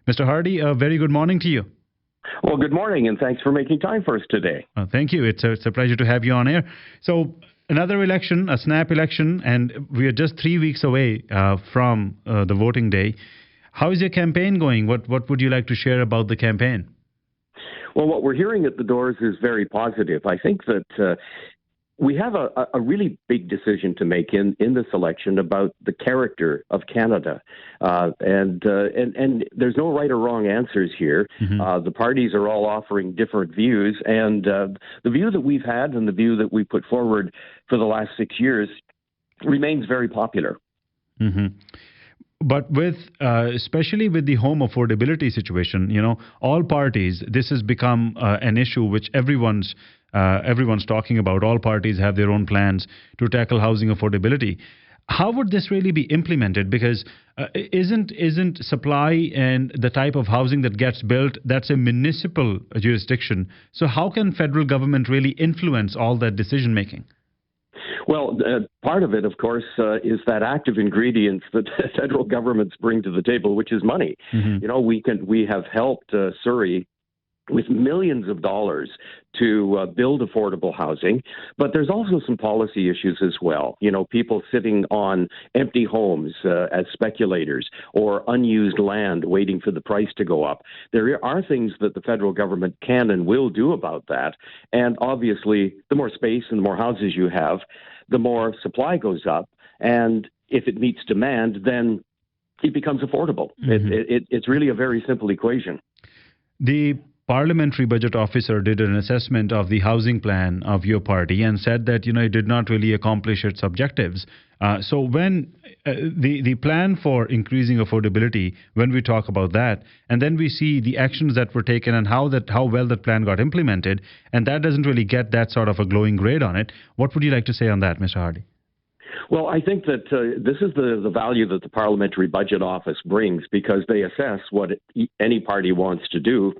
Mr. Hardie, a very good morning to you. Well, good morning, and thanks for making time for us today. Thank you. It's a pleasure to have you on air. So, another election, a snap election, and we are just 3 weeks away from the voting day. How is your campaign going? What would you like to share about the campaign? Well, what we're hearing at the doors is very positive. I think that we have a really big decision to make in this election about the character of Canada, and there's no right or wrong answers here. Mm-hmm. The parties are all offering different views, and the view that we've had and the view that we put forward for the last 6 years remains very popular. Mm-hmm. But especially with the home affordability situation, all parties, this has become an issue which everyone's talking about. All parties have their own plans to tackle housing affordability. How would this really be implemented? Because isn't supply and the type of housing that gets built, that's a municipal jurisdiction. So how can federal government really influence all that decision making? Well, part of it, of course, is that active ingredient that federal governments bring to the table, which is money. Mm-hmm. We have helped Surrey with millions of dollars to build affordable housing, but there's also some policy issues as well. People sitting on empty homes as speculators or unused land waiting for the price to go up. There are things that the federal government can and will do about that, and obviously the more space and the more houses you have, the more supply goes up, and if it meets demand, then it becomes affordable. Mm-hmm. It's really a very simple equation. The Parliamentary Budget Officer did an assessment of the housing plan of your party and said that it did not really accomplish its objectives. So when the plan for increasing affordability, when we talk about that, and then we see the actions that were taken and how well that plan got implemented, and that doesn't really get that sort of a glowing grade on it, what would you like to say on that, Mr. Hardie? Well, I think that this is the value that the Parliamentary Budget Office brings, because they assess what any party wants to do.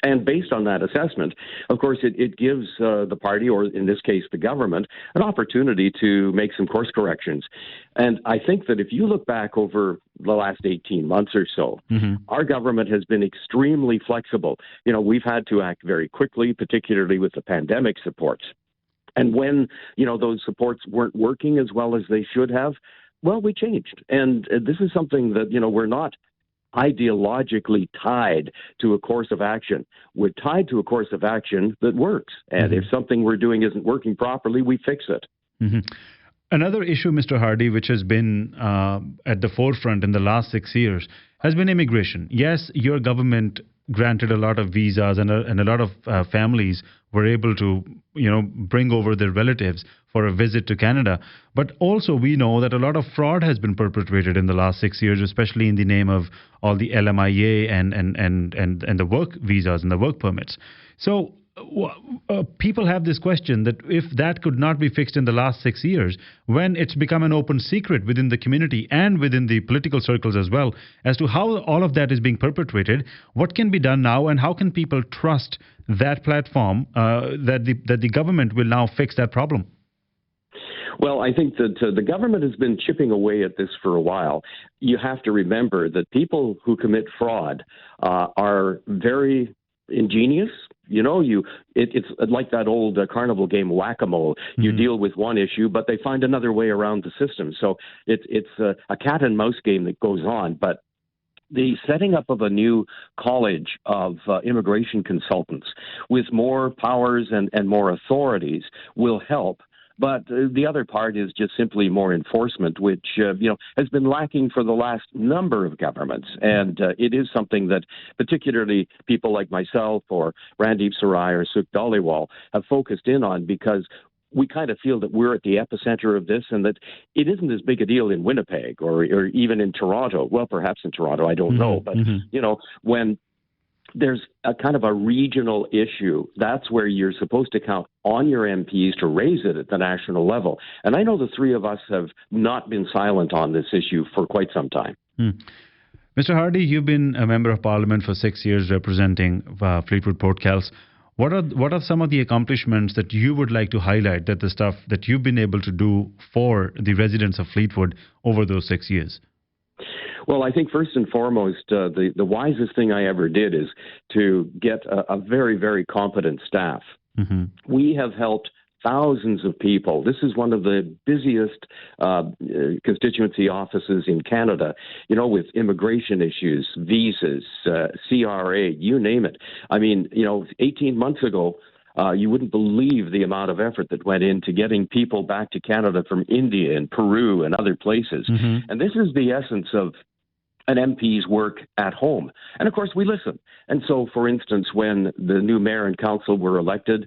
And based on that assessment, of course, it gives the party, or in this case, the government, an opportunity to make some course corrections. And I think that if you look back over the last 18 months or so, mm-hmm. our government has been extremely flexible. We've had to act very quickly, particularly with the pandemic supports. And when, those supports weren't working as well as they should have, well, we changed. And this is something that, we're not ideologically tied to a course of action. We're tied to a course of action that works. And mm-hmm. if something we're doing isn't working properly, we fix it. Mm-hmm. Another issue, Mr. Hardie, which has been at the forefront in the last 6 years, has been immigration. Yes, your government granted a lot of visas, and a lot of families were able to, bring over their relatives for a visit to Canada. But also we know that a lot of fraud has been perpetrated in the last 6 years, especially in the name of all the LMIA and the work visas and the work permits. So people have this question that if that could not be fixed in the last 6 years, when it's become an open secret within the community and within the political circles as well, as to how all of that is being perpetrated, what can be done now, and how can people trust that platform that the government will now fix that problem? Well, I think that the government has been chipping away at this for a while. You have to remember that people who commit fraud are very ingenious. It's like that old carnival game Whack-A-Mole. You mm-hmm. deal with one issue, but they find another way around the system. So it's a cat and mouse game that goes on. But the setting up of a new college of immigration consultants with more powers and more authorities will help. But the other part is just simply more enforcement, which has been lacking for the last number of governments. And it is something that particularly people like myself or Randeep Sarai or Sukh Dhaliwal have focused in on, because we kind of feel that we're at the epicenter of this, and that it isn't as big a deal in Winnipeg or even in Toronto. Well, perhaps in Toronto, I don't mm-hmm. know. But, mm-hmm. When there's a kind of a regional issue, that's where you're supposed to count on your MPs to raise it at the national level. And I know the three of us have not been silent on this issue for quite some time. Mr. Hardie, you've been a member of Parliament for 6 years representing Fleetwood Port Kels. What are some of the accomplishments that you would like to highlight, that the stuff that you've been able to do for the residents of Fleetwood over those 6 years? Well, I think first and foremost, the wisest thing I ever did is to get a very, very competent staff. Mm-hmm. We have helped thousands of people. This is one of the busiest constituency offices in Canada, with immigration issues, visas, CRA, you name it. I mean, 18 months ago, you wouldn't believe the amount of effort that went into getting people back to Canada from India and Peru and other places. Mm-hmm. And this is the essence of an MP's work at home. And of course, we listen. And so, for instance, when the new mayor and council were elected,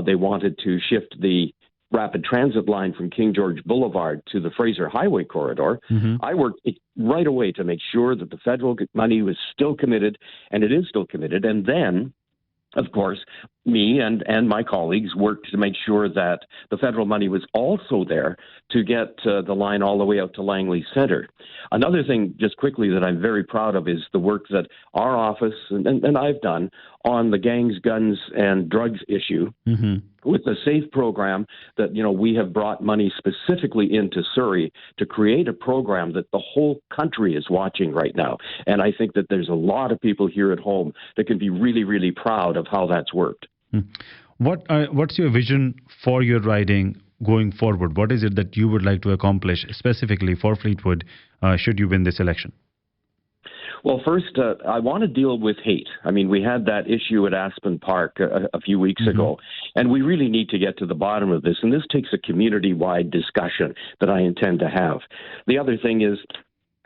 they wanted to shift the rapid transit line from King George Boulevard to the Fraser Highway corridor. Mm-hmm. I worked right away to make sure that the federal money was still committed, and it is still committed. And then, of course, me and my colleagues worked to make sure that the federal money was also there to get the line all the way out to Langley Centre. Another thing, just quickly, that I'm very proud of is the work that our office and I've done on the gangs, guns, and drugs issue. Mm-hmm. With the SAFE program that, we have brought money specifically into Surrey to create a program that the whole country is watching right now. And I think that there's a lot of people here at home that can be really, really proud of how that's worked. What's your vision for your riding going forward? What is it that you would like to accomplish specifically for Fleetwood should you win this election? Well, first, I want to deal with hate. I mean, we had that issue at Aspen Park a few weeks ago, and we really need to get to the bottom of this. And this takes a community-wide discussion that I intend to have. The other thing is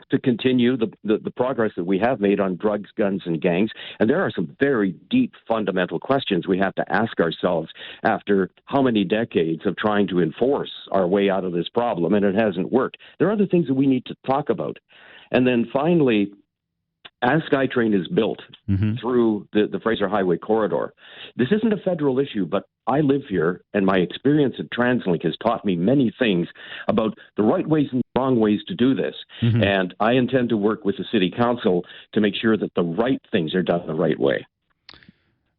to continue the progress that we have made on drugs, guns, and gangs. And there are some very deep fundamental questions we have to ask ourselves after how many decades of trying to enforce our way out of this problem, and it hasn't worked. There are other things that we need to talk about. And then finally, as SkyTrain is built through the Fraser Highway corridor, this isn't a federal issue, but I live here, and my experience at TransLink has taught me many things about the right ways and wrong ways to do this. And I intend to work with the City Council to make sure that the right things are done the right way.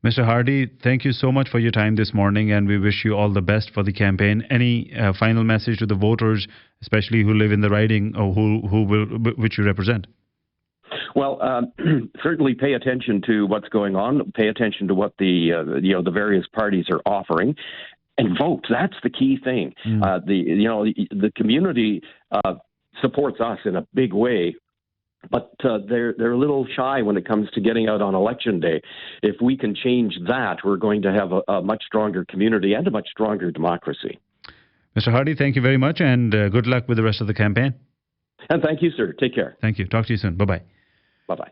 Mr. Hardie, thank you so much for your time this morning, and we wish you all the best for the campaign. Any final message to the voters, especially who live in the riding or which you represent? Well, certainly pay attention to what's going on. Pay attention to what the various parties are offering, and vote. That's the key thing. The community supports us in a big way, but they're a little shy when it comes to getting out on election day. If we can change that, we're going to have a much stronger community and a much stronger democracy. Mr. Hardie, thank you very much, and good luck with the rest of the campaign. And thank you, sir. Take care. Thank you. Talk to you soon. Bye-bye. Bye-bye.